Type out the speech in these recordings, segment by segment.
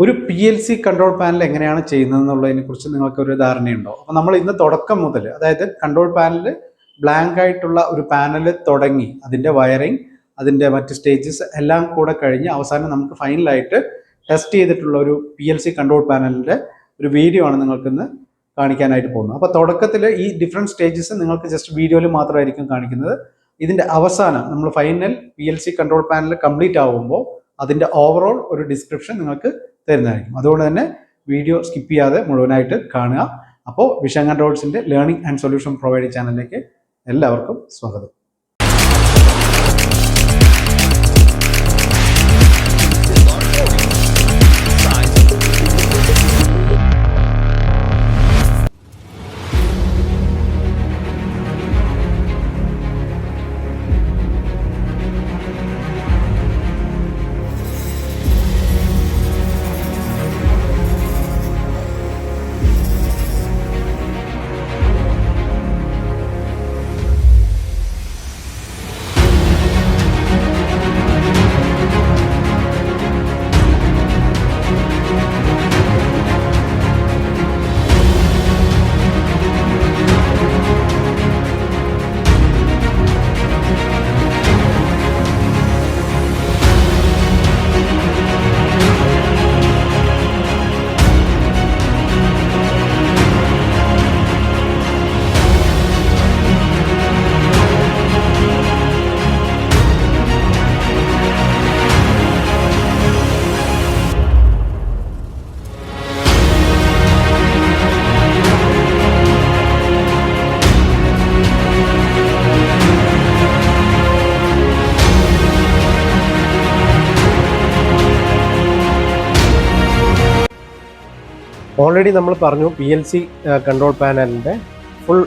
ഒരു PLC control panel എങ്ങനെയാണ് ചെയ്യുന്നതെന്നുള്ളതിനെ കുറിച്ച് നിങ്ങൾക്കൊരു ധാരണയുണ്ടോ? അപ്പോൾ നമ്മൾ ഇന്ന് തുടക്കം മുതൽ, അതായത് കൺട്രോൾ പാനൽ ബ്ലാങ്ക് ആയിട്ടുള്ള ഒരു പാനൽ തുടങ്ങി അതിൻ്റെ വയറിങ്, അതിൻ്റെ മറ്റ് സ്റ്റേജസ് എല്ലാം കൂടെ കഴിഞ്ഞ് അവസാനം നമുക്ക് ഫൈനലായിട്ട് ടെസ്റ്റ് ചെയ്തിട്ടുള്ള ഒരു PLC കൺട്രോൾ പാനലിൻ്റെ ഒരു വീഡിയോ ആണ് നിങ്ങൾക്കിന്ന് കാണിക്കാനായിട്ട് പോകുന്നത്. അപ്പോൾ തുടക്കത്തിൽ ഈ ഡിഫറെൻറ്റ് സ്റ്റേജസ് നിങ്ങൾക്ക് ജസ്റ്റ് വീഡിയോയിൽ മാത്രമായിരിക്കും കാണിക്കുന്നത്. ഇതിൻ്റെ അവസാനം നമ്മൾ final PLC control panel complete ആകുമ്പോൾ അതിൻ്റെ ഓവറോൾ ഒരു ഡിസ്ക്രിപ്ഷൻ നിങ്ങൾക്ക് തരുന്നതായിരിക്കും. അതുകൊണ്ട് തന്നെ വീഡിയോ സ്കിപ്പ് ചെയ്യാതെ മുഴുവനായിട്ട് കാണുക. അപ്പോൾ വിഷൻ കൺട്രോൾസിൻ്റെ ലേണിംഗ് ആൻഡ് സൊല്യൂഷൻ പ്രൊവൈഡ് ചാനലിലേക്ക് എല്ലാവർക്കും സ്വാഗതം. ഓൾറെഡി നമ്മൾ പറഞ്ഞു PLC കൺട്രോൾ പാനലിൻ്റെ ഫുൾ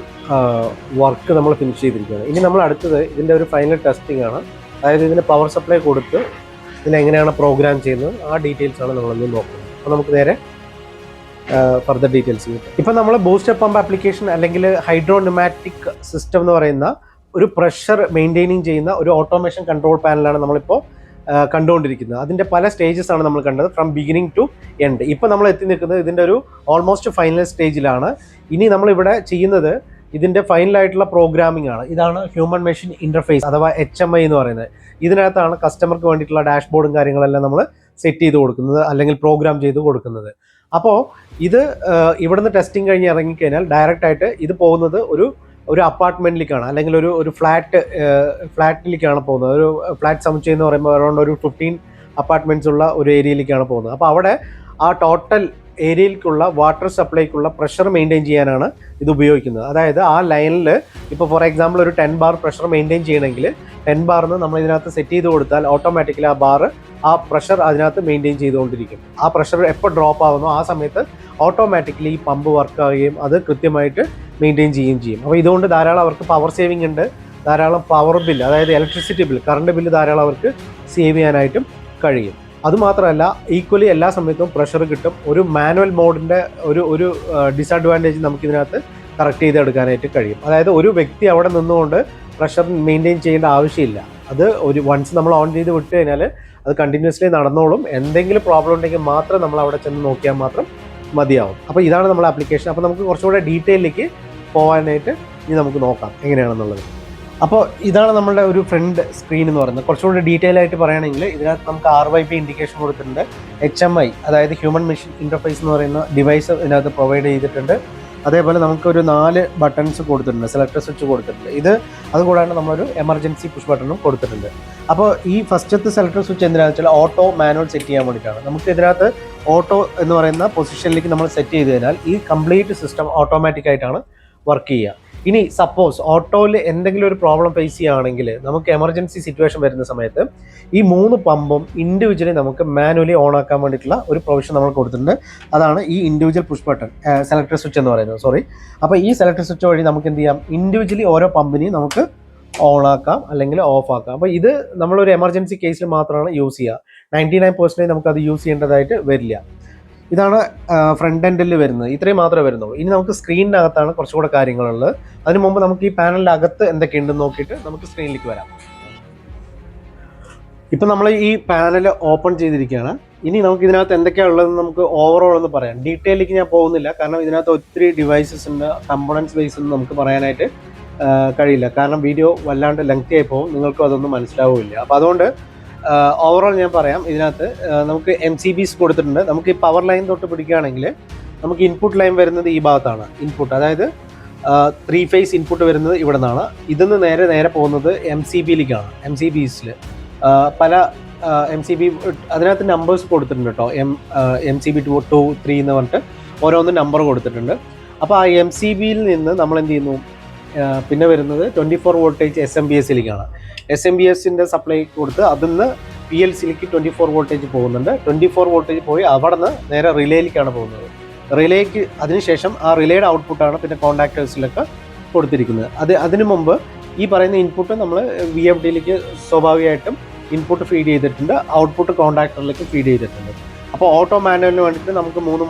വർക്ക് നമ്മൾ ഫിനിഷ് ചെയ്തിരിക്കുകയാണ്. ഇനി നമ്മൾ അടുത്തത് ഇതിൻ്റെ ഒരു ഫൈനൽ ടെസ്റ്റിംഗ് ആണ്. അതായത് ഇതിന് പവർ സപ്ലൈ കൊടുത്ത് ഇതിനെങ്ങനെയാണ് പ്രോഗ്രാം ചെയ്യുന്നത്, ആ ഡീറ്റെയിൽസ് ആണ് നമ്മളൊന്ന് നോക്കുന്നത്. അപ്പോൾ നമുക്ക് നേരെ ഫർദർ ഡീറ്റെയിൽസ് കിട്ടും. ഇപ്പം നമ്മൾ ബൂസ്റ്റർ പമ്പ് ആപ്ലിക്കേഷൻ അല്ലെങ്കിൽ ഹൈഡ്രോ ന്യൂമാറ്റിക് സിസ്റ്റം എന്ന് പറയുന്ന ഒരു പ്രഷർ മെയിൻറ്റെയിനിങ് ചെയ്യുന്ന ഒരു ഓട്ടോമേഷൻ കൺട്രോൾ പാനലാണ് നമ്മളിപ്പോൾ കണ്ടുകൊണ്ടിരിക്കുന്നത്. അതിൻ്റെ പല സ്റ്റേജസ് ആണ് നമ്മൾ കണ്ടത്, ഫ്രം ബിഗിനിങ് ടു എൻഡ്. ഇപ്പം നമ്മൾ എത്തി നിൽക്കുന്നത് ഇതിൻ്റെ ഒരു ഓൾമോസ്റ്റ് ഫൈനൽ സ്റ്റേജിലാണ്. ഇനി നമ്മളിവിടെ ചെയ്യുന്നത് ഇതിൻ്റെ ഫൈനലായിട്ടുള്ള പ്രോഗ്രാമിംഗ് ആണ്. ഇതാണ് ഹ്യൂമൻ മെഷീൻ ഇൻ്റർഫേസ് അഥവാ HMI എന്ന് പറയുന്നത്. ഇതിനകത്താണ് കസ്റ്റമർക്ക് വേണ്ടിയിട്ടുള്ള ഡാഷ്ബോർഡും കാര്യങ്ങളെല്ലാം നമ്മൾ സെറ്റ് ചെയ്ത് കൊടുക്കുന്നത് അല്ലെങ്കിൽ പ്രോഗ്രാം ചെയ്ത് കൊടുക്കുന്നത്. അപ്പോൾ ഇത് ഇവിടുന്ന് ടെസ്റ്റിംഗ് കഴിഞ്ഞ് ഇറങ്ങിക്കഴിഞ്ഞാൽ ഡയറക്റ്റായിട്ട് ഇത് പോകുന്നത് ഒരു അപ്പാർട്ട്മെൻറ്റിലേക്കാണ്, അല്ലെങ്കിൽ ഒരു ഫ്ലാറ്റിലേക്കാണ് പോകുന്നത്. ഒരു ഫ്ലാറ്റ് സമുച്ചയം എന്ന് പറയുമ്പോൾ അറൗണ്ട് ഒരു 15 അപ്പാർട്ട്മെൻറ്റ്സ് ഉള്ള ഒരു ഏരിയയിലേക്കാണ് പോകുന്നത്. അപ്പോൾ അവിടെ ആ ടോട്ടൽ ഏരിയയിലേക്കുള്ള വാട്ടർ സപ്ലൈക്കുള്ള പ്രഷർ മെയിൻറ്റെയിൻ ചെയ്യാനാണ് ഇത് ഉപയോഗിക്കുന്നത്. അതായത് ആ ലൈനിൽ ഇപ്പോൾ ഫോർ എക്സാമ്പിൾ ഒരു 10 ബാർ പ്രഷർ മെയിൻറ്റെയിൻ ചെയ്യണമെങ്കിൽ 10 ബാറിന് നമ്മൾ ഇതിനകത്ത് സെറ്റ് ചെയ്ത് കൊടുത്താൽ ഓട്ടോമാറ്റിക്കലി ആ പ്രഷർ അതിനകത്ത് മെയിൻറ്റെയിൻ ചെയ്തുകൊണ്ടിരിക്കും. ആ പ്രഷർ എപ്പോൾ ഡ്രോപ്പ് ആകുന്നോ ആ സമയത്ത് ഓട്ടോമാറ്റിക്കലി ഈ പമ്പ് വർക്ക് ആവുകയും അത് കൃത്യമായിട്ട് മെയിൻറ്റെയിൻ ചെയ്യുകയും ചെയ്യും. അപ്പോൾ ഇതുകൊണ്ട് ധാരാളം അവർക്ക് പവർ സേവിങ് ഉണ്ട്, ധാരാളം പവർ ബില്ല്, അതായത് ഇലക്ട്രിസിറ്റി ബില്ല്, കറണ്ട് ബില്ല് ധാരാളം അവർക്ക് സേവ് ചെയ്യാനായിട്ടും കഴിയും. അതുമാത്രമല്ല ഈക്വലി എല്ലാ സമയത്തും പ്രഷർ കിട്ടും. ഒരു മാനുവൽ മോഡിൻ്റെ ഒരു ഡിസഡ്വാൻറ്റേജ് നമുക്കിതിനകത്ത് കറക്റ്റ് ചെയ്തെടുക്കാനായിട്ട് കഴിയും. അതായത് ഒരു വ്യക്തി അവിടെ നിന്നുകൊണ്ട് പ്രഷർ മെയിൻറ്റെയിൻ ചെയ്യേണ്ട ആവശ്യമില്ല. അത് വൺസ് നമ്മൾ ഓൺ ചെയ്ത് വിട്ട് കഴിഞ്ഞാൽ അത് കണ്ടിന്യൂസ്ലി നടന്നോളും. എന്തെങ്കിലും പ്രോബ്ലം ഉണ്ടെങ്കിൽ മാത്രം നമ്മൾ അവിടെ ചെന്ന് നോക്കിയാൽ മാത്രം മതിയാവും. അപ്പോൾ ഇതാണ് നമ്മുടെ ആപ്ലിക്കേഷൻ. അപ്പോൾ നമുക്ക് കുറച്ചുകൂടെ ഡീറ്റെയിലേക്ക് പോകാനായിട്ട് ഇനി നമുക്ക് നോക്കാം എങ്ങനെയാണെന്നുള്ളത്. അപ്പോൾ ഇതാണ് നമ്മളുടെ ഒരു ഫ്രണ്ട് സ്ക്രീൻ എന്ന് പറയുന്നത്. കുറച്ചുകൂടി ഡീറ്റെയിൽ ആയിട്ട് പറയുകയാണെങ്കിൽ ഇതിനകത്ത് നമുക്ക് RYP ഇൻഡിക്കേഷൻ കൊടുത്തിട്ടുണ്ട്. HMI അതായത് ഹ്യൂമൻ മെഷീൻ ഇൻ്റർഫേസ് എന്ന് പറയുന്ന ഡിവൈസ് ഇതിനകത്ത് പ്രൊവൈഡ് ചെയ്തിട്ടുണ്ട്. അതേപോലെ നമുക്കൊരു 4 ബട്ടൺസ് കൊടുത്തിട്ടുണ്ട്, സെലക്ടർ സ്വിച്ച് കൊടുത്തിട്ടുണ്ട്. അതുകൂടാണ്ട് നമ്മളൊരു എമർജൻസി പുഷ് ബട്ടണും കൊടുത്തിട്ടുണ്ട്. അപ്പോൾ ഈ ഫസ്റ്റത്തെ സെലക്ടർ സ്വിച്ച് എന്തിനാണെന്ന് വെച്ചാൽ ഓട്ടോ മാനുവൽ സെറ്റ് ചെയ്യാൻ വേണ്ടിയിട്ടാണ്. നമുക്ക് ഇതിനകത്ത് ഓട്ടോ എന്ന് പറയുന്ന പൊസിഷനിലേക്ക് നമ്മൾ സെറ്റ് ചെയ്ത് കഴിഞ്ഞാൽ ഈ കംപ്ലീറ്റ് സിസ്റ്റം ഓട്ടോമാറ്റിക്കായിട്ടാണ് വർക്ക് ചെയ്യുക. ഇനി സപ്പോസ് ഓട്ടോയിൽ എന്തെങ്കിലും ഒരു പ്രോബ്ലം ഫേസ് ചെയ്യുകയാണെങ്കിൽ നമുക്ക് എമർജൻസി സിറ്റുവേഷൻ വരുന്ന സമയത്ത് ഈ 3 പമ്പും ഇൻഡിവിജ്വലി നമുക്ക് മാനുവലി ഓൺ ആക്കാൻ വേണ്ടിയിട്ടുള്ള ഒരു പ്രൊവിഷൻ നമ്മൾ കൊടുത്തിട്ടുണ്ട്. അതാണ് ഈ individual push button selector switch എന്ന് പറയുന്നത്. അപ്പോൾ ഈ സെലക്ടർ സ്വിച്ച് വഴി നമുക്ക് എന്ത് ചെയ്യാം, ഇൻഡിവിജ്വലി ഓരോ പമ്പിനെയും നമുക്ക് ഓൺ ആക്കാം അല്ലെങ്കിൽ ഓഫ് ആക്കാം. അപ്പോൾ ഇത് നമ്മളൊരു എമർജൻസി കേസിൽ മാത്രമാണ് യൂസ് ചെയ്യുക. 99% നമുക്കത് യൂസ് ചെയ്യേണ്ടതായിട്ട് വരില്ല. ഇതാണ് ഫ്രണ്ട് എൻഡിൽ വരുന്നത്. ഇത്രയും മാത്രമേ വരുന്നുള്ളൂ. ഇനി നമുക്ക് സ്ക്രീനിനകത്താണ് കുറച്ചുകൂടെ കാര്യങ്ങളുള്ളത്. അതിന് മുമ്പ് നമുക്ക് ഈ പാനലിൻ്റെ അകത്ത് എന്തൊക്കെയുണ്ടെന്ന് നോക്കിയിട്ട് നമുക്ക് സ്ക്രീനിലേക്ക് വരാം. ഇപ്പം നമ്മൾ ഈ പാനൽ ഓപ്പൺ ചെയ്തിരിക്കുകയാണ്. ഇനി നമുക്ക് ഇതിനകത്ത് എന്തൊക്കെയാണ് ഉള്ളതെന്ന് നമുക്ക് ഓവറോൾ ഒന്ന് പറയാം. ഡീറ്റെയിലേക്ക് ഞാൻ പോകുന്നില്ല, കാരണം ഇതിനകത്ത് ഒത്തിരി ഡിവൈസസ് ഉണ്ട്. കമ്പോണൻസ് ബേസ് ഒന്നും നമുക്ക് പറയാനായിട്ട് കഴിയില്ല, കാരണം വീഡിയോ വല്ലാണ്ട് ലെങ്തി ആയി പോകും, നിങ്ങൾക്കും അതൊന്നും മനസ്സിലാവില്ല. അപ്പോൾ അതുകൊണ്ട് ഓവറോൾ ഞാൻ പറയാം. ഇതിനകത്ത് നമുക്ക് MCBs കൊടുത്തിട്ടുണ്ട്. നമുക്ക് ഈ പവർ ലൈൻ തൊട്ട് പിടിക്കുകയാണെങ്കിൽ നമുക്ക് ഇൻപുട്ട് ലൈൻ വരുന്നത് ഈ ഭാഗത്താണ്. ഇൻപുട്ട്, അതായത് 3 ഫേസ് ഇൻപുട്ട് വരുന്നത് ഇവിടെ നിന്നാണ്. ഇതിന്ന് നേരെ പോകുന്നത് MCBയിലേക്കാണ്. MCBസിൽ പല MCB അതിനകത്ത് നമ്പേഴ്സ് കൊടുത്തിട്ടുണ്ട് കേട്ടോ. MCB 2, 2, 3 എന്ന് പറഞ്ഞിട്ട് ഓരോന്ന് നമ്പർ കൊടുത്തിട്ടുണ്ട്. അപ്പോൾ ആ MCBയിൽ നിന്ന് നമ്മൾ എന്ത് ചെയ്യുന്നു, പിന്നെ വരുന്നത് 24 വോൾട്ടേജ് SMBSയിലേക്കാണ്. SMBSൻ്റെ സപ്ലൈ കൊടുത്ത് അതിന്ന് PLCയിലേക്ക് 24 വോൾട്ടേജ് പോകുന്നുണ്ട്. 24 വോൾട്ടേജ് പോയി അവിടെ നിന്ന് നേരെ റിലേയിലേക്കാണ് പോകുന്നത്. റിലേക്ക് അതിനുശേഷം ആ റിലേയുടെ ഔട്ട്പുട്ടാണ് പിന്നെ കോണ്ടാക്ടേഴ്സിലൊക്കെ കൊടുത്തിരിക്കുന്നത്. അതിനു മുമ്പ് ഈ പറയുന്ന ഇൻപുട്ട് നമ്മൾ VFDയിലേക്ക് സ്വാഭാവികമായിട്ടും ഇൻപുട്ട് ഫീഡ് ചെയ്തിട്ടുണ്ട്, ഔട്ട്പുട്ട് കോണ്ടാക്ടറിലേക്ക് ഫീഡ് ചെയ്തിട്ടുണ്ട്. അപ്പോൾ ഓട്ടോ മാനുവലിന് വേണ്ടിയിട്ട് നമുക്ക്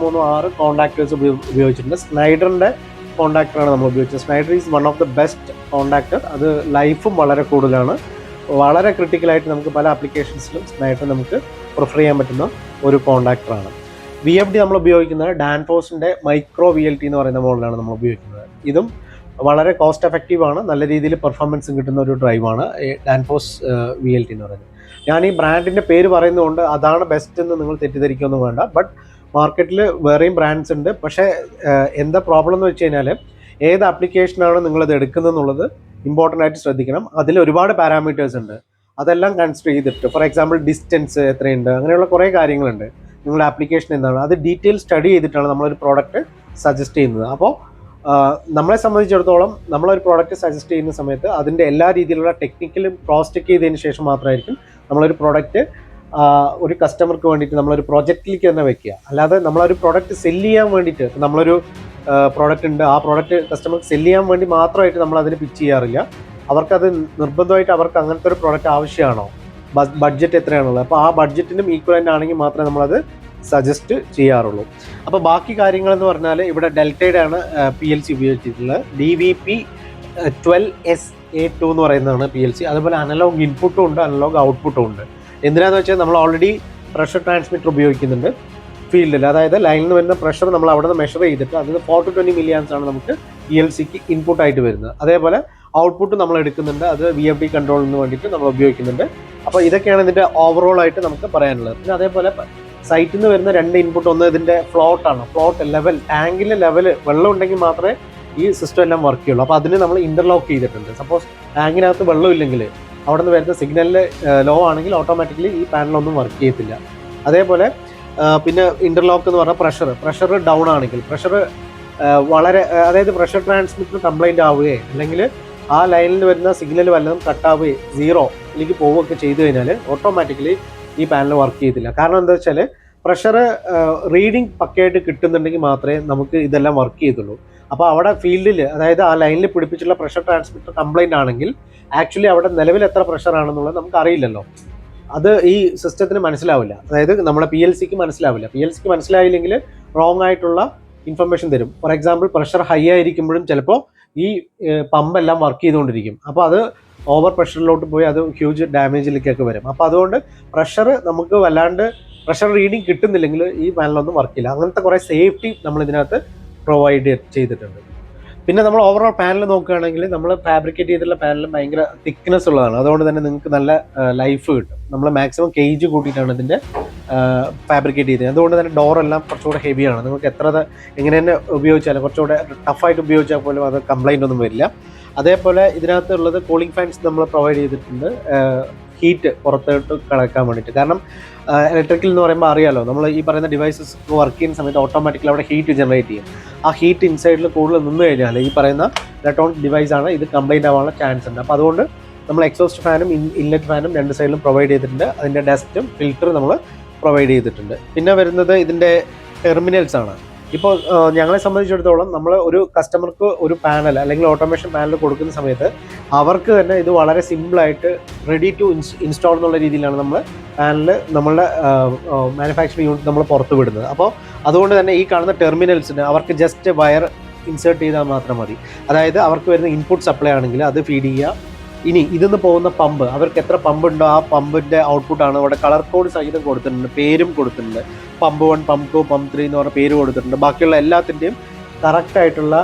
6 കോണ്ടാക്ടേഴ്സ് ഉപയോഗിച്ചിട്ടുണ്ട്. സ്നൈഡറിൻ്റെ കോണ്ടാക്ടറാണ് നമ്മൾ ഉപയോഗിച്ചത്. Snyder is one of the best contactor. അത് ലൈഫും വളരെ കൂടുതലാണ്, വളരെ ക്രിട്ടിക്കലായിട്ട് നമുക്ക് പല ആപ്ലിക്കേഷൻസിലും സ്നൈഡർ നമുക്ക് പ്രിഫർ ചെയ്യാൻ പറ്റുന്ന ഒരു കോണ്ടാക്ടറാണ്. VFD നമ്മൾ ഉപയോഗിക്കുന്നത് ഡാൻഫോസിൻ്റെ മൈക്രോ VLT എന്ന് പറയുന്ന മോഡലാണ് നമ്മൾ ഉപയോഗിക്കുന്നത്. ഇതും വളരെ കോസ്റ്റ് എഫക്റ്റീവാണ്, നല്ല രീതിയിൽ പെർഫോമൻസും കിട്ടുന്ന ഒരു ഡ്രൈവാണ് ഡാൻഫോസ് VLT എന്ന് പറയുന്നത്. ഞാൻ ഈ ബ്രാൻഡിൻ്റെ പേര് പറയുന്നതുകൊണ്ട് അതാണ് ബെസ്റ്റ് എന്ന് നിങ്ങൾ തെറ്റിദ്ധരിക്കുകയൊന്നും വേണ്ട. ബട്ട് മാർക്കറ്റിൽ വേറെയും ബ്രാൻഡ്സ് ഉണ്ട്. പക്ഷേ എന്താ പ്രോബ്ലം എന്ന് വെച്ച് കഴിഞ്ഞാൽ ഏത് ആപ്ലിക്കേഷനാണ് നിങ്ങളത് എടുക്കുന്നതെന്നുള്ളത് ഇമ്പോർട്ടൻ്റ് ആയിട്ട് ശ്രദ്ധിക്കണം. അതിൽ ഒരുപാട് പാരാമീറ്റേഴ്സ് ഉണ്ട്, അതെല്ലാം കൺസിഡർ ചെയ്തിട്ട്, ഫോർ എക്സാമ്പിൾ ഡിസ്റ്റൻസ് എത്രയുണ്ട്, അങ്ങനെയുള്ള കുറേ കാര്യങ്ങളുണ്ട്. നിങ്ങളുടെ ആപ്ലിക്കേഷൻ എന്താണ്, അത് ഡീറ്റെയിൽ സ്റ്റഡി ചെയ്തിട്ടാണ് നമ്മളൊരു പ്രോഡക്റ്റ് സജസ്റ്റ് ചെയ്യുന്നത്. അപ്പോൾ നമ്മളെ സംബന്ധിച്ചിടത്തോളം നമ്മളൊരു പ്രോഡക്റ്റ് സജസ്റ്റ് ചെയ്യുന്ന സമയത്ത് അതിൻ്റെ എല്ലാ രീതിയിലുള്ള ടെക്നിക്കലും ക്രോസ് ചെക്ക് ചെയ്തതിന് ശേഷം മാത്രമായിരിക്കും നമ്മളൊരു പ്രോഡക്റ്റ് ഒരു കസ്റ്റമർക്ക് വേണ്ടിയിട്ട് നമ്മളൊരു പ്രോജക്റ്റിലേക്ക് തന്നെ വെക്കുക. അല്ലാതെ നമ്മളൊരു പ്രോഡക്റ്റ് സെല്ല് ചെയ്യാൻ വേണ്ടിയിട്ട്, നമ്മളൊരു പ്രോഡക്റ്റ് ഉണ്ട്, ആ പ്രോഡക്റ്റ് കസ്റ്റമർക്ക് സെല്ല് ചെയ്യാൻ വേണ്ടി മാത്രമായിട്ട് നമ്മളതിന് പിച്ച് ചെയ്യാറില്ല. അവർക്കത് നിർബന്ധമായിട്ട് അവർക്ക് അങ്ങനത്തെ ഒരു പ്രോഡക്റ്റ് ആവശ്യമാണോ, ബഡ്ജറ്റ് എത്രയാണുള്ളത്, അപ്പോൾ ആ ബഡ്ജറ്റിനും ഈക്വലൻ്റ് ആണെങ്കിൽ മാത്രമേ നമ്മളത് സജസ്റ്റ് ചെയ്യാറുള്ളൂ. അപ്പോൾ ബാക്കി കാര്യങ്ങളെന്ന് പറഞ്ഞാൽ ഇവിടെ ഡെൽറ്റയുടെ ആണ് PLC ഉപയോഗിച്ചിട്ടുള്ളത്. DVP-12SA2 എന്ന് പറയുന്നതാണ് PLC. അതുപോലെ അനലോഗ് ഇൻപുട്ടും ഉണ്ട്, അനലോഗ് ഔട്ട്പുട്ടും ഉണ്ട്. എന്തിനാന്ന് വെച്ചാൽ നമ്മൾ ഓൾറെഡി പ്രഷർ ട്രാൻസ്മിറ്റർ ഉപയോഗിക്കുന്നുണ്ട് ഫീൽഡിൽ. അതായത് ലൈനിൽ നിന്ന് വരുന്ന പ്രഷർ നമ്മൾ അവിടെ നിന്ന് മെഷർ ചെയ്തിട്ട് അതിന് 4 to 20 milliamps ആണ് നമുക്ക് PLCക്ക് ഇൻപുട്ടായിട്ട് വരുന്നത്. അതേപോലെ ഔട്ട്പുട്ട് നമ്മൾ എടുക്കുന്നുണ്ട്, അത് VFD കൺട്രോളിന് വേണ്ടിയിട്ട് നമ്മൾ ഉപയോഗിക്കുന്നുണ്ട്. അപ്പോൾ ഇതൊക്കെയാണ് ഇതിൻ്റെ ഓവറോൾ ആയിട്ട് നമുക്ക് പറയാനുള്ളത്. പിന്നെ അതേപോലെ സൈറ്റിൽ നിന്ന് വരുന്ന 2 ഇൻപുട്ട്, ഒന്ന് ഇതിൻ്റെ ഫ്ലോട്ടാണ്, ഫ്ലോട്ട് ലെവൽ, ടാങ്കിലെ ലെവൽ വെള്ളം ഉണ്ടെങ്കിൽ മാത്രമേ ഈ സിസ്റ്റം എല്ലാം വർക്ക് ചെയ്യുള്ളൂ. അപ്പോൾ അതിന് നമ്മൾ ഇൻ്റർലോക്ക് ചെയ്തിട്ടുണ്ട്. സപ്പോസ് ടാങ്കിനകത്ത് വെള്ളം ഇല്ലെങ്കിൽ അവിടെ നിന്ന് വരുന്ന സിഗ്നലിൽ ലോ ആണെങ്കിൽ ഓട്ടോമാറ്റിക്കലി ഈ പാനലൊന്നും വർക്ക് ചെയ്യത്തില്ല. അതേപോലെ പിന്നെ ഇൻ്റർലോക്ക് എന്ന് പറഞ്ഞാൽ പ്രഷർ ഡൗൺ ആണെങ്കിൽ, പ്രഷർ വളരെ, അതായത് പ്രഷർ ട്രാൻസ്മിറ്റർ കംപ്ലൈൻറ്റ് ആവുകയോ അല്ലെങ്കിൽ ആ ലൈനിൽ വരുന്ന സിഗ്നൽ വല്ലതും കട്ടാവുകയോ സീറോയിലേക്ക് പോവുകയൊക്കെ ചെയ്തു കഴിഞ്ഞാൽ ഓട്ടോമാറ്റിക്കലി ഈ പാനൽ വർക്ക് ചെയ്യത്തില്ല. കാരണം എന്താ വെച്ചാൽ പ്രഷർ റീഡിങ് പക്കയായിട്ട് കിട്ടുന്നുണ്ടെങ്കിൽ മാത്രമേ നമുക്ക് ഇതെല്ലാം വർക്ക് ചെയ്തുള്ളൂ. അപ്പോൾ അവിടെ ഫീൽഡിൽ, അതായത് ആ ലൈനിൽ പിടിപ്പിച്ചുള്ള പ്രഷർ ട്രാൻസ്മിറ്റർ കംപ്ലൈൻറ്റ് ആണെങ്കിൽ ആക്ച്വലി അവിടെ നിലവിൽ എത്ര പ്രഷർ ആണെന്നുള്ളത് നമുക്ക് അറിയില്ലല്ലോ. അത് ഈ സിസ്റ്റത്തിന് മനസ്സിലാവില്ല, അതായത് നമ്മുടെ PLCക്ക് മനസ്സിലാവില്ല. PLCക്ക് മനസ്സിലായില്ലെങ്കിൽ റോങ് ആയിട്ടുള്ള ഇൻഫർമേഷൻ തരും. ഫോർ എക്സാമ്പിൾ പ്രഷർ ഹൈ ആയിരിക്കുമ്പോഴും ചിലപ്പോൾ ഈ പമ്പെല്ലാം വർക്ക് ചെയ്തുകൊണ്ടിരിക്കും. അപ്പോൾ അത് ഓവർ പ്രഷറിലോട്ട് പോയി അത് ഹ്യൂജ് ഡാമേജിലേക്കൊക്കെ വരും. അപ്പോൾ അതുകൊണ്ട് പ്രഷർ നമുക്ക് വല്ലാണ്ട് പ്രഷർ റീഡിങ് കിട്ടുന്നില്ലെങ്കിൽ ഈ പാനലൊന്നും വർക്ക് ചെയ്യില്ല. അങ്ങനത്തെ കുറേ സേഫ്റ്റി നമ്മൾ ഇതിനകത്ത് പ്രൊവൈഡ് ചെയ്തിട്ടുണ്ട്. പിന്നെ നമ്മൾ ഓവറോൾ പാനൽ നോക്കുകയാണെങ്കിൽ നമ്മൾ ഫാബ്രിക്കേറ്റ് ചെയ്തിട്ടുള്ള പാനലും ഭയങ്കര തിക്നെസ് ഉള്ളതാണ്. അതുകൊണ്ട് തന്നെ നിങ്ങൾക്ക് നല്ല ലൈഫ് കിട്ടും. നമ്മൾ മാക്സിമം കേജ് കൂട്ടിയിട്ടാണ് ഇതിൻ്റെ ഫാബ്രിക്കേറ്റ് ചെയ്തത്. അതുകൊണ്ട് തന്നെ ഡോറെല്ലാം കുറച്ചുകൂടെ ഹെവിയാണ്. നിങ്ങൾക്ക് എത്ര എങ്ങനെ തന്നെ ഉപയോഗിച്ചാലും കുറച്ചുകൂടെ ടഫായിട്ട് ഉപയോഗിച്ചാൽ പോലും അത് കംപ്ലൈൻ്റ് ഒന്നും വരില്ല. അതേപോലെ ഇതിനകത്തുള്ളത് കൂളിംഗ് ഫാൻസ് നമ്മൾ പ്രൊവൈഡ് ചെയ്തിട്ടുണ്ട്, ഹീറ്റ് പുറത്തോട്ട് കളക്കാൻ വേണ്ടിയിട്ട്. കാരണം ഇലക്ട്രിക്കൽ എന്ന് പറയുമ്പോൾ അറിയാലോ, നമ്മൾ ഈ പറയുന്ന ഡിവൈസസ് വർക്ക് ചെയ്യുന്ന സമയത്ത് ഓട്ടോമാറ്റിക്കലി അവിടെ ഹീറ്റ് ജനറേറ്റ് ചെയ്യും. ആ ഹീറ്റ് ഇൻസൈഡിൽ കൂടുതൽ നിന്ന് കഴിഞ്ഞാൽ ഈ പറയുന്ന ഇലക്ട്രോണിക് ഡിവൈസാണ്, ഇത് കംപ്ലൈൻറ്റ് ആവാനുള്ള ചാൻസ് ഉണ്ട്. അപ്പോൾ അതുകൊണ്ട് നമ്മൾ എക്സോസ്റ്റ് ഫാനും ഇൻലെറ്റ് ഫാനും 2 സൈഡിലും പ്രൊവൈഡ് ചെയ്തിട്ടുണ്ട്. അതിൻ്റെ ഡസ്റ്റും ഫിൽറ്ററും നമ്മൾ പ്രൊവൈഡ് ചെയ്തിട്ടുണ്ട്. പിന്നെ വരുന്നത് ഇതിൻ്റെ ടെർമിനൽസ് ആണ്. ഇപ്പോൾ ഞങ്ങളെ സംബന്ധിച്ചിടത്തോളം നമ്മൾ ഒരു കസ്റ്റമർക്ക് ഒരു പാനൽ അല്ലെങ്കിൽ ഓട്ടോമേഷൻ പാനൽ കൊടുക്കുന്ന സമയത്ത് അവർക്ക് തന്നെ ഇത് വളരെ സിമ്പിളായിട്ട് റെഡി ടു ഇൻസ്റ്റാൾ എന്നുള്ള രീതിയിലാണ് നമ്മൾ പാനൽ നമ്മളുടെ മാനുഫാക്ചറിങ് യൂണിറ്റ് നമ്മൾ പുറത്ത് വിടുന്നത്. അപ്പോൾ അതുകൊണ്ട് തന്നെ ഈ കാണുന്ന ടെർമിനൽസിന് അവർക്ക് ജസ്റ്റ് വയർ ഇൻസേർട്ട് ചെയ്താൽ മാത്രം മതി. അതായത് അവർക്ക് വരുന്ന ഇൻപുട്ട് സപ്ലൈ ആണെങ്കിൽ അത് ഫീഡ് ചെയ്യുക, ഇനി ഇതിന്ന് പോകുന്ന പമ്പ്, അവർക്ക് എത്ര പമ്പ് ഉണ്ടോ ആ പമ്പിൻ്റെ ഔട്ട്പുട്ടാണ് ഇവിടെ കളർ കോഡ് സഹിതം കൊടുത്തിട്ടുണ്ട്, പേരും കൊടുത്തിട്ടുണ്ട്. പമ്പ് 1, പമ്പ് 2, പമ്പ് 3 എന്ന് പറഞ്ഞ പേര് കൊടുത്തിട്ടുണ്ട്. ബാക്കിയുള്ള എല്ലാത്തിൻ്റെയും കറക്റ്റായിട്ടുള്ള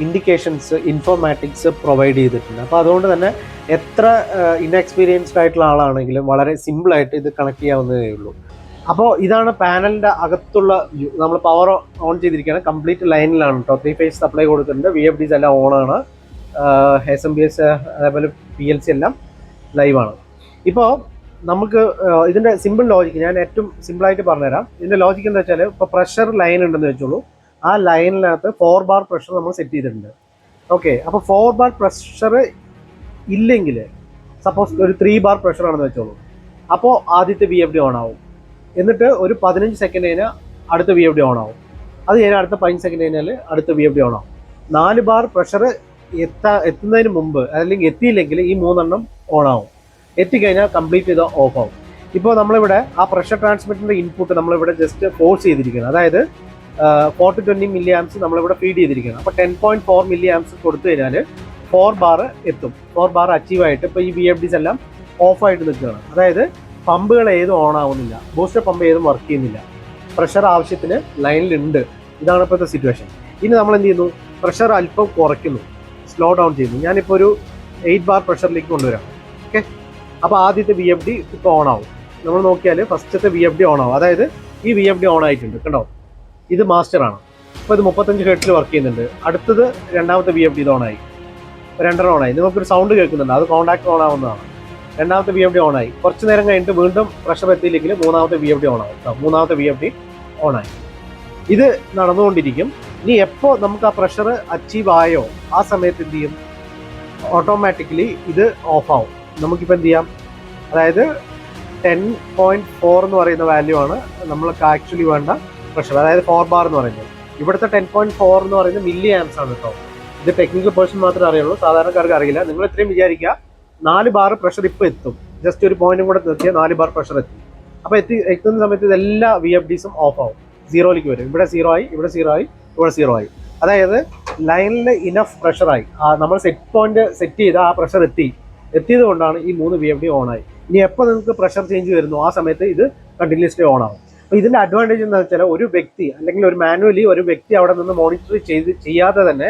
ഇൻഡിക്കേഷൻസ്, ഇൻഫോർമാറ്റിക്സ് പ്രൊവൈഡ് ചെയ്തിട്ടുണ്ട്. അപ്പോൾ അതുകൊണ്ട് തന്നെ എത്ര ഇൻഎക്സ്പീരിയൻസ്ഡ് ആയിട്ടുള്ള ആളാണെങ്കിലും വളരെ സിമ്പിളായിട്ട് ഇത് കണക്ട് ചെയ്യാവുന്നതേ ഉള്ളൂ. അപ്പോൾ ഇതാണ് പാനലിൻ്റെ അകത്തുള്ള വ്യൂ. നമ്മൾ പവർ ഓൺ ചെയ്തിരിക്കുകയാണ്, കംപ്ലീറ്റ് ലൈനിലാണ് കേട്ടോ. 3 ഫേസ് സപ്ലൈ കൊടുത്തിട്ടുണ്ട്, VFDs എല്ലാം ഓണാണ്, SMPS അതേപോലെ PLC എല്ലാം ലൈവാണ്. ഇപ്പോൾ നമുക്ക് ഇതിൻ്റെ സിമ്പിൾ ലോജിക്ക് ഞാൻ ഏറ്റവും സിമ്പിളായിട്ട് പറഞ്ഞുതരാം. ഇതിൻ്റെ ലോജിക്ക് എന്താ വെച്ചാൽ, ഇപ്പോൾ പ്രഷർ ലൈൻ ഉണ്ടെന്ന് വെച്ചോളൂ, ആ ലൈനിനകത്ത് 4 ബാർ പ്രഷർ നമ്മൾ സെറ്റ് ചെയ്തിട്ടുണ്ട്. ഓക്കെ, അപ്പോൾ 4 ബാർ പ്രഷർ ഇല്ലെങ്കിൽ, സപ്പോസ് ഒരു 3 ബാർ പ്രഷർ ആണെന്ന് വെച്ചോളൂ, അപ്പോൾ ആദ്യത്തെ VFD ഓൺ ആവും. എന്നിട്ട് ഒരു 15 സെക്കൻഡ് കഴിഞ്ഞാൽ അടുത്ത VFD ഓൺ ആവും. അത് കഴിഞ്ഞാൽ അടുത്ത 15 സെക്കൻഡ് കഴിഞ്ഞാൽ അടുത്ത VFD ഓൺ ആവും. 4 ബാർ പ്രഷർ എത്തുന്നതിന് മുമ്പ് അല്ലെങ്കിൽ എത്തിയില്ലെങ്കിൽ ഈ 3 എണ്ണം ഓൺ ആവും. എത്തിക്കഴിഞ്ഞാൽ കംപ്ലീറ്റ് ചെയ്ത് ഓഫ് ആവും. ഇപ്പോൾ നമ്മളിവിടെ ആ പ്രഷർ ട്രാൻസ്മിറ്ററിൻ്റെ ഇൻപുട്ട് നമ്മളിവിടെ ജസ്റ്റ് ഫോഴ്സ് ചെയ്തിരിക്കുകയാണ്. അതായത് 4 to 20 മില്ലി ആംസ് നമ്മളിവിടെ ഫീഡ് ചെയ്തിരിക്കുകയാണ്. അപ്പോൾ 10.4 മില്ലി ആംസ് കൊടുത്തു കഴിഞ്ഞാൽ 4 ബാർ എത്തും. 4 ബാർ അച്ചീവ് ആയിട്ട് ഇപ്പോൾ ഈ VFDs എല്ലാം ഓഫായിട്ട് നിൽക്കുകയാണ്. അതായത് പമ്പുകൾ ഏതും ഓൺ ആവുന്നില്ല, ബൂസ്റ്റർ പമ്പ് ഏതും വർക്ക് ചെയ്യുന്നില്ല, പ്രഷർ ആവശ്യത്തിന് ലൈനിലുണ്ട്. ഇതാണ് ഇപ്പോഴത്തെ സിറ്റുവേഷൻ. ഇനി നമ്മൾ എന്ത് ചെയ്യുന്നു, പ്രഷർ അല്പം കുറയ്ക്കുന്നു, സ്ലോ ഡൗൺ ചെയ്യുന്നു. ഞാനിപ്പോൾ ഒരു 8 ബാർ പ്രഷറിലേക്ക് കൊണ്ടുവരാം. ഓക്കെ, അപ്പോൾ ആദ്യത്തെ VFD ഇപ്പോൾ ഓൺ ആവും. നമ്മൾ നോക്കിയാൽ ഫസ്റ്റത്തെ VFD ഓൺ ആവും. അതായത് ഈ VFD ഓൺ ആയിട്ടുണ്ട്, കണ്ടോ, ഇത് മാസ്റ്ററാണ്. അപ്പോൾ ഇത് 35 ഹെർട്സിൽ വർക്ക് ചെയ്യുന്നുണ്ട്. അടുത്തത് രണ്ടാമത്തെ VFD ഇത് ഓണായി, 2 ഓണായി. നിങ്ങൾക്കൊരു സൗണ്ട് കേൾക്കുന്നുണ്ട്, അത് കോൺടാക്ട് ഓൺ ആവുന്നതാണ്. രണ്ടാമത്തെ VFD ഓണായി. കുറച്ച് നേരം കഴിഞ്ഞിട്ട് വീണ്ടും പ്രഷർ എത്തിയില്ലെങ്കിൽ മൂന്നാമത്തെ VFD ഓണാവും. മൂന്നാമത്തെ VFD ഓണായി. ഇത് നടന്നുകൊണ്ടിരിക്കും. ഇനി എപ്പോൾ നമുക്ക് ആ പ്രഷർ അച്ചീവ് ആയോ ആ സമയത്ത് എന്ത് ചെയ്യും, ഓട്ടോമാറ്റിക്കലി ഇത് ഓഫാവും. നമുക്കിപ്പോൾ എന്ത് ചെയ്യാം, അതായത് 10.4 എന്ന് പറയുന്ന വാല്യൂ ആണ് നമ്മൾക്ക് ആക്ച്വലി വേണ്ട പ്രഷർ, അതായത് 4 ബാർ എന്ന് പറയുന്നത്. ഇവിടുത്തെ 10.4 എന്ന് പറയുന്നത് മില്ലി ആംസ് ആണ് കേട്ടോ. ഇത് ടെക്നിക്കൽ പേഴ്സൺ മാത്രമേ അറിയുള്ളൂ, സാധാരണക്കാർക്ക് അറിയില്ല. നിങ്ങൾ ഇത്രയും വിചാരിക്കുക, 4 ബാർ പ്രഷർ ഇപ്പോൾ എത്തും, ജസ്റ്റ് ഒരു പോയിന്റും കൂടെ നിർത്തിയാൽ 4 ബാർ പ്രഷർ എത്തും. അപ്പോൾ എത്തുന്ന സമയത്ത് ഇതെല്ലാ VFDസും ഓഫ് ആവും, സീറോയിലേക്ക് വരും. ഇവിടെ 0 ആയി, ഇവിടെ 0 ആയി, ഇവിടെ 0 ആയി. അതായത് ലൈനിൽ ഇനഫ് പ്രഷറായി. നമ്മൾ സെറ്റ് പോയിന്റ് സെറ്റ് ചെയ്ത ആ പ്രഷർ എത്തിയത് കൊണ്ടാണ് ഈ 3 VFD ഓണായി. ഇനി എപ്പോൾ നിങ്ങൾക്ക് പ്രഷർ ചേഞ്ച് വരുന്നു ആ സമയത്ത് ഇത് കണ്ടിന്യൂസ്ലി ഓൺ ആവും. അപ്പോൾ ഇതിൻ്റെ അഡ്വാൻറ്റേജ് എന്താണെന്ന് വെച്ചാൽ, ഒരു വ്യക്തി അല്ലെങ്കിൽ ഒരു മാനുവലി ഒരു വ്യക്തി അവിടെ നിന്ന് മോണിറ്റർ ചെയ്യാതെ തന്നെ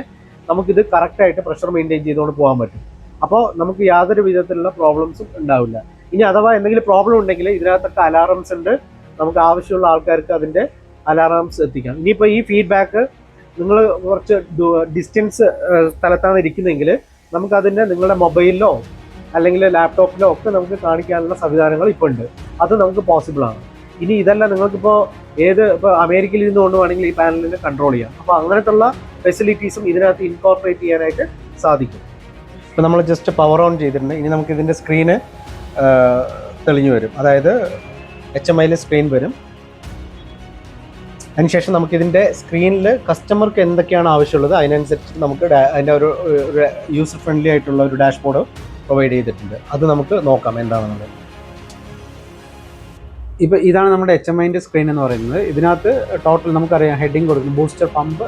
നമുക്കിത് കറക്റ്റായിട്ട് പ്രഷർ മെയിൻറ്റെയിൻ ചെയ്തുകൊണ്ട് പോകാൻ പറ്റും. അപ്പോൾ നമുക്ക് യാതൊരു വിധത്തിലുള്ള പ്രോബ്ലംസും ഉണ്ടാവില്ല. ഇനി അഥവാ എന്തെങ്കിലും പ്രോബ്ലം ഉണ്ടെങ്കിൽ ഇതിനകത്തൊക്കെ അലാറംസ് ഉണ്ട്, നമുക്ക് ആവശ്യമുള്ള ആൾക്കാർക്ക് അതിൻ്റെ അലാറംസ് എത്തിക്കാം. ഇനിയിപ്പോൾ ഈ ഫീഡ്ബാക്ക് നിങ്ങൾ കുറച്ച് ഡിസ്റ്റൻസ് സ്ഥലത്താണ് ഇരിക്കുന്നതെങ്കിൽ നമുക്കതിൻ്റെ നിങ്ങളുടെ മൊബൈലിലോ അല്ലെങ്കിൽ ലാപ്ടോപ്പിലോ ഒക്കെ നമുക്ക് കാണിക്കാനുള്ള സംവിധാനങ്ങൾ ഇപ്പോൾ ഉണ്ട്. അത് നമുക്ക് പോസിബിൾ ആണ്. ഇനി ഇതല്ല, നിങ്ങൾക്കിപ്പോൾ ഇപ്പോൾ അമേരിക്കയിൽ നിന്ന് കൊണ്ടുപോകണമെങ്കിൽ ഈ പാനലിനെ കൺട്രോൾ ചെയ്യാം. അപ്പോൾ അങ്ങനത്തുള്ള ഫെസിലിറ്റീസും ഇതിനകത്ത് ഇൻകോർപ്പറേറ്റ് ചെയ്യാനായിട്ട് സാധിക്കും. ഇപ്പോൾ നമ്മൾ ജസ്റ്റ് പവർ ഓൺ ചെയ്തിട്ടുണ്ട്. ഇനി നമുക്ക് ഇതിൻ്റെ സ്ക്രീന് തെളിഞ്ഞു വരും, അതായത് HMIയിലെ സ്ക്രീൻ വരും. അതിനുശേഷം നമുക്കിതിൻ്റെ സ്ക്രീനിൽ കസ്റ്റമർക്ക് എന്തൊക്കെയാണ് ആവശ്യമുള്ളത് അതിനനുസരിച്ച് നമുക്ക് അതിൻ്റെ ഒരു യൂസർ ഫ്രണ്ട്ലി ആയിട്ടുള്ള ഒരു ഡാഷ്ബോർഡ് പ്രൊവൈഡ് ചെയ്തിട്ടുണ്ട്. അത് നമുക്ക് നോക്കാം എന്താണെന്നുള്ളത്. ഇപ്പോൾ ഇതാണ് നമ്മുടെ HMIൻ്റെ സ്ക്രീൻ എന്ന് പറയുന്നത്. ഇതിനകത്ത് ടോട്ടൽ നമുക്കറിയാം ഹെഡിങ് കൊടുക്കുന്നു, booster pump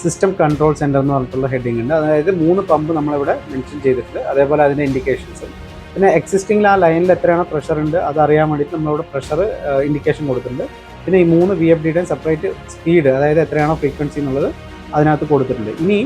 system control centre എന്ന് പറഞ്ഞിട്ടുള്ള ഹെഡിങ് ഉണ്ട്. അതായത് 3 പമ്പ് നമ്മളിവിടെ മെൻഷൻ ചെയ്തിട്ടുണ്ട്, അതേപോലെ അതിൻ്റെ ഇൻഡിക്കേഷൻസ്. പിന്നെ എക്സിസ്റ്റിംഗിൽ ആ ലൈനിൽ എത്രയാണ് പ്രഷർ ഉണ്ട് അതറിയാൻ വേണ്ടിയിട്ട് നമ്മളിവിടെ പ്രഷർ ഇൻഡിക്കേഷൻ കൊടുത്തിട്ടുണ്ട്. പിന്നെ ഈ 3 VFDയുടെയും സെപ്പറേറ്റ് സ്പീഡ്, അതായത് എത്രയാണോ ഫ്രീക്വൻസി എന്നുള്ളത് അതിനകത്ത് കൊടുത്തിട്ടുണ്ട്. ഇനി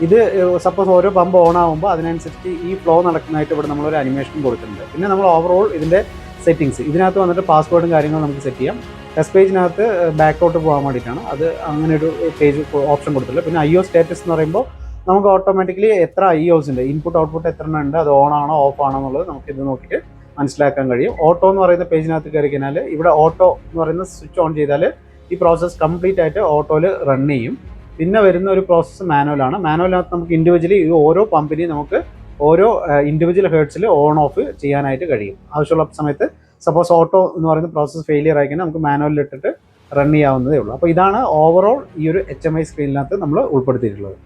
ഇത് സപ്പോസ് ഓരോ പമ്പ് ഓൺ ആകുമ്പോൾ അതിനനുസരിച്ച് ഈ ഫ്ലോ നടക്കുന്നതായിട്ട് ഇവിടെ നമ്മളൊരു അനിമേഷൻ കൊടുത്തിട്ടുണ്ട്. പിന്നെ നമ്മൾ ഓവറോൾ ഇതിൻ്റെ സെറ്റിങ്സ് ഇതിനകത്ത് വന്നിട്ട് പാസ്വേഡും കാര്യങ്ങളും നമുക്ക് സെറ്റ് ചെയ്യാം. ടെസ്റ്റ് പേജിനകത്ത് ബാക്കോട്ട് പോകാൻ വേണ്ടിയിട്ടാണ് അത് അങ്ങനെ ഒരു പേജ് ഓപ്ഷൻ കൊടുത്തിട്ടുള്ളത്. പിന്നെ IO സ്റ്റാറ്റസ് എന്ന് പറയുമ്പോൾ നമുക്ക് ഓട്ടോമാറ്റിക്കലി എത്ര IOs ഉണ്ട്, ഇൻപുട്ട് ഔട്ട്പുട്ട് എത്ര ഉണ്ട്, അത് ഓൺ ആണോ ഓഫ് ആണോ എന്നുള്ളത് നമുക്ക് ഇത് നോക്കിയിട്ട് മനസ്സിലാക്കാൻ കഴിയും. ഓട്ടോ എന്ന് പറയുന്ന പേജിനകത്ത് കയറി കഴിഞ്ഞാൽ ഇവിടെ ഓട്ടോ എന്ന് പറയുന്ന സ്വിച്ച് ഓൺ ചെയ്താൽ ഈ പ്രോസസ്സ് കംപ്ലീറ്റ് ആയിട്ട് ഓട്ടോയിൽ റൺ ചെയ്യും. പിന്നെ വരുന്ന ഒരു പ്രോസസ്സ് മാനുവലാണ്. മാനുവലിനകത്ത് നമുക്ക് ഇൻഡിവിജ്വലി ഈ ഓരോ പമ്പിനെയും നമുക്ക് ഓരോ ഇൻഡിവിജ്വൽ ഹേർട്സിൽ ഓൺ ഓഫ് ചെയ്യാനായിട്ട് കഴിയും. ആവശ്യമുള്ള സമയത്ത് സപ്പോസ് ഓട്ടോ എന്ന് പറയുന്ന പ്രോസസ്സ് ഫെയിലിയർ ആയി കഴിഞ്ഞാൽ നമുക്ക് മാനുവലിൽ ഇട്ടിട്ട് റൺ ചെയ്യാവുന്നതേ ഉള്ളൂ. അപ്പോൾ ഇതാണ് ഓവറോൾ ഈ ഒരു HMI സ്ക്രീനിനകത്ത് നമ്മൾ ഉൾപ്പെടുത്തിയിട്ടുള്ളത്.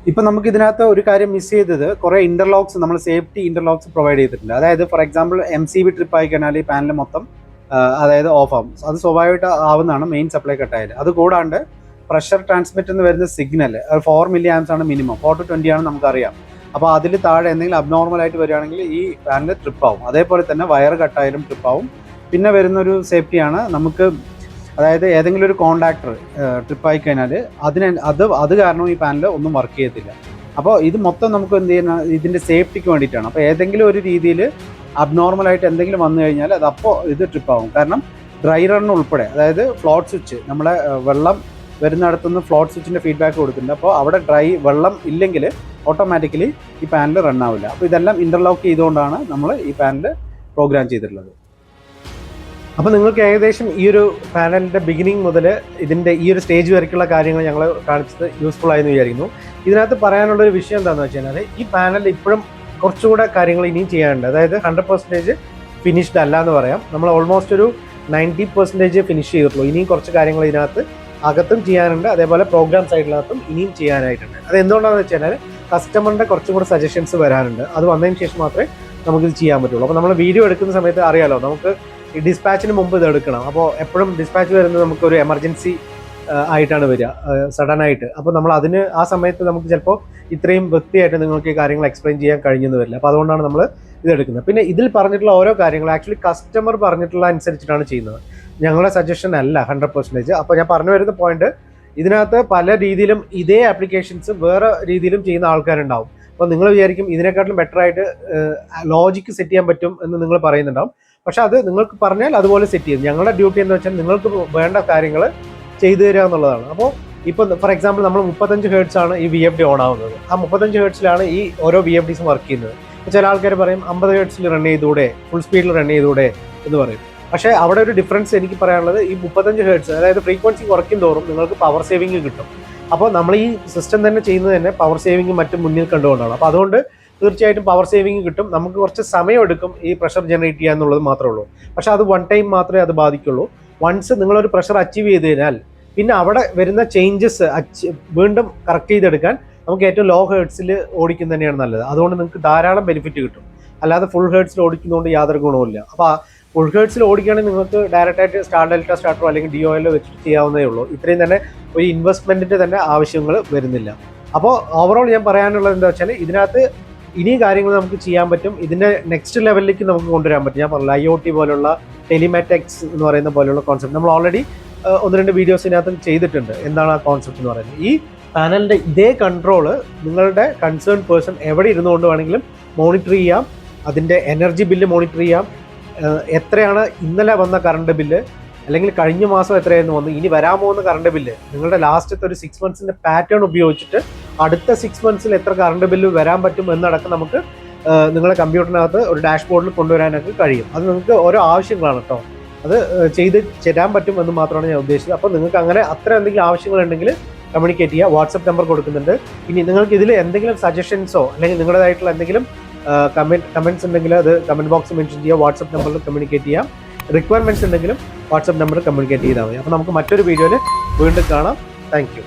ഇപ്പം നമുക്ക് ഇതിനകത്ത് ഒരു കാര്യം മിസ് ചെയ്തത്, കുറേ ഇൻ്റർലോക്സ് നമ്മൾ സേഫ്റ്റി ഇൻ്റർലോക്സ് പ്രൊവൈഡ് ചെയ്തിട്ടുണ്ട്. അതായത് ഫോർ എക്സാമ്പിൾ MCB ട്രിപ്പ് ആയി കഴിഞ്ഞാൽ ഈ പാനൽ മൊത്തം അതായത് ഓഫ് ആവും. അത് സ്വാഭാവികമായിട്ട് ആവുന്നതാണ് മെയിൻ സപ്ലൈ കട്ടായാൽ. അത് കൂടാണ്ട് പ്രഷർ ട്രാൻസ്മിറ്റ് എന്ന് വരുന്ന സിഗ്നൽ 4 മില്ലി ആംസ് ആണ് മിനിമം, 4 to 20 ആണ് നമുക്കറിയാം. അപ്പോൾ അതിൽ താഴെ എന്തെങ്കിലും അബ്നോർമലായിട്ട് വരികയാണെങ്കിൽ ഈ ഫാനിൽ ട്രിപ്പാവും. അതേപോലെ തന്നെ വയർ കട്ടായാലും ട്രിപ്പാവും. പിന്നെ വരുന്നൊരു സേഫ്റ്റിയാണ് നമുക്ക്, അതായത് ഏതെങ്കിലും ഒരു കോണ്ടാക്ടർ ട്രിപ്പായി കഴിഞ്ഞാൽ അത് കാരണം ഈ പാനൽ ഒന്നും വർക്ക് ചെയ്യത്തില്ല. അപ്പോൾ ഇത് മൊത്തം നമുക്ക് എന്ത് ചെയ്യുന്ന ഇതിൻ്റെ സേഫ്റ്റിക്ക് വേണ്ടിയിട്ടാണ്. അപ്പോൾ ഏതെങ്കിലും ഒരു രീതിയിൽ അബ്നോർമലായിട്ട് എന്തെങ്കിലും വന്നു കഴിഞ്ഞാൽ അതപ്പോൾ ഇത് ട്രിപ്പാവും. കാരണം ഡ്രൈ റൺ ഉൾപ്പെടെ, അതായത് ഫ്ലോട്ട് സ്വിച്ച്, നമ്മളെ വെള്ളം വരുന്നിടത്തുനിന്ന് ഫ്ലോട്ട് സ്വിച്ചിൻ്റെ ഫീഡ്ബാക്ക് കൊടുക്കുന്നുണ്ട്. അപ്പോൾ അവിടെ വെള്ളം ഇല്ലെങ്കിൽ ഓട്ടോമാറ്റിക്കലി ഈ പാനൽ റൺ ആവില്ല. അപ്പോൾ ഇതെല്ലാം ഇൻ്റർലോക്ക് ചെയ്തുകൊണ്ടാണ് നമ്മൾ ഈ പാനൽ പ്രോഗ്രാം ചെയ്തിട്ടുള്ളത്. അപ്പോൾ നിങ്ങൾക്ക് ഏകദേശം ഈ ഒരു പാനലിൻ്റെ ബിഗിനിങ് മുതൽ ഇതിൻ്റെ ഈ ഒരു സ്റ്റേജ് വരയ്ക്കുള്ള കാര്യങ്ങൾ ഞങ്ങൾ കാണിച്ചത് യൂസ്ഫുൾ ആയെന്ന് വിചാരിക്കുന്നു. ഇതിനകത്ത് പറയാനുള്ളൊരു വിഷയം എന്താണെന്ന് വെച്ച് കഴിഞ്ഞാൽ ഈ പാനലിൽ ഇപ്പോഴും കുറച്ചുകൂടെ കാര്യങ്ങൾ ഇനിയും ചെയ്യാനുണ്ട്. അതായത് 100% ഫിനിഷ്ഡ് അല്ല എന്ന് പറയാം. നമ്മൾ ഓൾമോസ്റ്റ് ഒരു 90% ഫിനിഷ് ചെയ്തിട്ടുള്ളൂ. ഇനിയും കുറച്ച് കാര്യങ്ങൾ ഇതിനകത്ത് അകത്തും ചെയ്യാനുണ്ട്, അതേപോലെ പ്രോഗ്രാം സൈഡിനകത്തും ഇനിയും ചെയ്യാനായിട്ടുണ്ട്. അത് എന്തുകൊണ്ടാണെന്ന് വെച്ച് കഴിഞ്ഞാൽ കസ്റ്റമറിൻ്റെ കുറച്ചും കൂടെ സജഷൻസ് വരാനുണ്ട്. അത് വന്നതിന് ശേഷം മാത്രമേ നമുക്കിത് ചെയ്യാൻ പറ്റുള്ളൂ. അപ്പോൾ നമ്മൾ വീഡിയോ എടുക്കുന്ന സമയത്ത് അറിയാലോ, നമുക്ക് ഈ ഡിസ്പാച്ചിന് മുമ്പ് ഇത് എടുക്കണം. അപ്പോൾ എപ്പോഴും ഡിസ്പാച്ച് വരുന്നത് നമുക്കൊരു എമർജൻസി ആയിട്ടാണ് വരിക, സഡനായിട്ട്. അപ്പോൾ നമ്മൾ ആ സമയത്ത് നമുക്ക് ചിലപ്പോൾ ഇത്രയും വൃത്തിയായിട്ട് നിങ്ങൾക്ക് ഈ കാര്യങ്ങൾ എക്സ്പ്ലെയിൻ ചെയ്യാൻ കഴിഞ്ഞെന്ന് വരില്ല. അപ്പോൾ അതുകൊണ്ടാണ് നമ്മൾ ഇതെടുക്കുന്നത്. പിന്നെ ഇതിൽ പറഞ്ഞിട്ടുള്ള ഓരോ കാര്യങ്ങൾ ആക്ച്വലി കസ്റ്റമർ പറഞ്ഞിട്ടുള്ള അനുസരിച്ചിട്ടാണ് ചെയ്യുന്നത്, ഞങ്ങളുടെ സജഷൻ അല്ല 100%. അപ്പോൾ ഞാൻ പറഞ്ഞു വരുന്ന പോയിന്റ്, ഇതിനകത്ത് പല രീതിയിലും ഇതേ ആപ്ലിക്കേഷൻസ് വേറെ രീതിയിലും ചെയ്യുന്ന ആൾക്കാരുണ്ടാവും. അപ്പോൾ നിങ്ങൾ വിചാരിക്കും ഇതിനെക്കാട്ടിലും ബെറ്റർ ആയിട്ട് ലോജിക്ക് സെറ്റ് ചെയ്യാൻ പറ്റും എന്ന് നിങ്ങൾ പറയുന്നുണ്ടാവും. പക്ഷെ അത് നിങ്ങൾക്ക് പറഞ്ഞാൽ അതുപോലെ സെറ്റ് ചെയ്യും. ഞങ്ങളുടെ ഡ്യൂട്ടി എന്ന് വെച്ചാൽ നിങ്ങൾക്ക് വേണ്ട കാര്യങ്ങൾ ചെയ്തു തരിക എന്നുള്ളതാണ്. അപ്പോൾ ഇപ്പോൾ ഫോർ എക്സാമ്പിൾ നമ്മൾ 35 ഹെർട്സ് ആണ് ഈ VFD ഓൺ ആവുന്നത്. ആ 35 ഹെർട്സിലാണ് ഈ ഓരോ VFDസും വർക്ക് ചെയ്യുന്നത്. ചില ആൾക്കാർ പറയും 50 ഹെർട്സിൽ റൺ ചെയ്തുകൂടെ, ഫുൾ സ്പീഡിൽ റൺ ചെയ്തുകൂടെ എന്ന് പറയും. പക്ഷേ അവിടെ ഒരു ഡിഫറൻസ് എനിക്ക് പറയാനുള്ളത്, ഈ 35 ഹെർട്സ്, അതായത് ഫ്രീക്വൻസി കുറയ്ക്കും തോറും നിങ്ങൾക്ക് പവർ സേവിങ് കിട്ടും. അപ്പോൾ നമ്മൾ ഈ സിസ്റ്റം തന്നെ ചെയ്യുന്നത് തന്നെ പവർ സേവിങ് മറ്റും മുന്നിൽ കണ്ടുകൊണ്ടാണ്. അപ്പോൾ അതുകൊണ്ട് തീർച്ചയായിട്ടും പവർ സേവിങ് കിട്ടും. നമുക്ക് കുറച്ച് സമയമെടുക്കും ഈ പ്രഷർ ജനറേറ്റ് ചെയ്യുക എന്നുള്ളത് മാത്രമേ ഉള്ളൂ. പക്ഷേ അത് വൺ ടൈം മാത്രമേ അത് ബാധിക്കുള്ളൂ. വൺസ് നിങ്ങളൊരു പ്രഷർ അച്ചീവ് ചെയ്ത് കഴിഞ്ഞാൽ പിന്നെ അവിടെ വരുന്ന ചേഞ്ചസ് വീണ്ടും കറക്റ്റ് ചെയ്തെടുക്കാൻ നമുക്ക് ഏറ്റവും ലോ ഹേർട്സിൽ ഓടിക്കുന്നത് തന്നെയാണ് നല്ലത്. അതുകൊണ്ട് നിങ്ങൾക്ക് ധാരാളം ബെനിഫിറ്റ് കിട്ടും. അല്ലാതെ ഫുൾ ഹേർട്സിൽ ഓടിക്കുന്നതുകൊണ്ട് യാതൊരു ഗുണവുമില്ല. അപ്പോൾ ഫുൾ ഹേർട്സിൽ ഓടിക്കുകയാണെങ്കിൽ നിങ്ങൾക്ക് ഡയറക്റ്റായിട്ട് സ്റ്റാർ ഡെൽറ്റ സ്റ്റാർട്ടറോ അല്ലെങ്കിൽ DOL വെച്ചിട്ട് ചെയ്യാവുന്നതേ ഉള്ളൂ. ഇത്രയും തന്നെ ഒരു ഇൻവെസ്റ്റ്മെൻറ്റിൻ്റെ തന്നെ ആവശ്യങ്ങൾ വരുന്നില്ല. അപ്പോൾ ഓവറോൾ ഞാൻ പറയാനുള്ളത് എന്താ വെച്ചാൽ, ഇതിനകത്ത് ഇനി കാര്യങ്ങൾ നമുക്ക് ചെയ്യാൻ പറ്റും. ഇതിൻ്റെ നെക്സ്റ്റ് ലെവലിലേക്ക് നമുക്ക് കൊണ്ടുവരാൻ പറ്റും. ഞാൻ പറഞ്ഞില്ല, IoT പോലുള്ള ടെലിമാറ്റിക്സ് എന്ന് പറയുന്ന പോലെയുള്ള കോൺസെപ്റ്റ് നമ്മൾ ഓൾറെഡി 1-2 വീഡിയോസിനകത്ത് ചെയ്തിട്ടുണ്ട്. എന്താണ് ആ കോൺസെപ്റ്റ് എന്ന് പറയുന്നത്? ഈ പാനലിൻ്റെ ഇതേ കൺട്രോള് നിങ്ങളുടെ കൺസേൺ പേഴ്സൺ എവിടെ ഇരുന്നുകൊണ്ട് വേണമെങ്കിലും മോണിറ്റർ ചെയ്യാം. അതിൻ്റെ എനർജി ബില്ല് മോണിറ്റർ ചെയ്യാം. എത്രയാണ് ഇന്നലെ വന്ന കറണ്ട് ബില്ല്, അല്ലെങ്കിൽ കഴിഞ്ഞ മാസം എത്രയായിരുന്നു വന്നു, ഇനി വരാൻ പോകുന്ന കറണ്ട് ബില്ല്, നിങ്ങളുടെ ലാസ്റ്റത്തെ ഒരു 6 മന്ത്സിൻ്റെ പാറ്റേൺ ഉപയോഗിച്ചിട്ട് അടുത്ത 6 മന്ത്സിൽ എത്ര കറണ്ട് ബില്ല് വരാൻ പറ്റും എന്നടക്കം നമുക്ക് നിങ്ങളുടെ കമ്പ്യൂട്ടറിനകത്ത് ഒരു ഡാഷ്ബോർഡിൽ കൊണ്ടുവരാനൊക്കെ കഴിയും. അത് നിങ്ങൾക്ക് ഓരോ ആവശ്യങ്ങളാണ് കേട്ടോ. അത് ചെയ്ത് തരാൻ പറ്റും എന്ന് മാത്രമാണ് ഞാൻ ഉദ്ദേശിച്ചത്. അപ്പോൾ നിങ്ങൾക്ക് അങ്ങനെ അത്ര എന്തെങ്കിലും ആവശ്യങ്ങളുണ്ടെങ്കിൽ കമ്മ്യൂണിക്കേറ്റ് ചെയ്യുക. വാട്സപ്പ് നമ്പർ കൊടുക്കുന്നുണ്ട്. ഇനി നിങ്ങൾക്ക് ഇതിൽ എന്തെങ്കിലും സജഷൻസോ അല്ലെങ്കിൽ നിങ്ങളുടേതായിട്ടുള്ള എന്തെങ്കിലും കമൻറ്റ്സ് ഉണ്ടെങ്കിൽ അത് കമൻറ്റ് ബോക്സ് മെൻഷൻ ചെയ്യുക. വാട്സപ്പ് നമ്പറിൽ കമ്മ്യൂണിക്കേറ്റ് ചെയ്യാം. റിക്വയർമെൻറ്റ്സ് ഉണ്ടെങ്കിലും വാട്സപ്പ് നമ്പർ കമ്മ്യൂണിക്കേറ്റ് ചെയ്താൽ മതി. അപ്പോൾ നമുക്ക് മറ്റൊരു വീഡിയോയിൽ വീണ്ടും കാണാം. Thank you.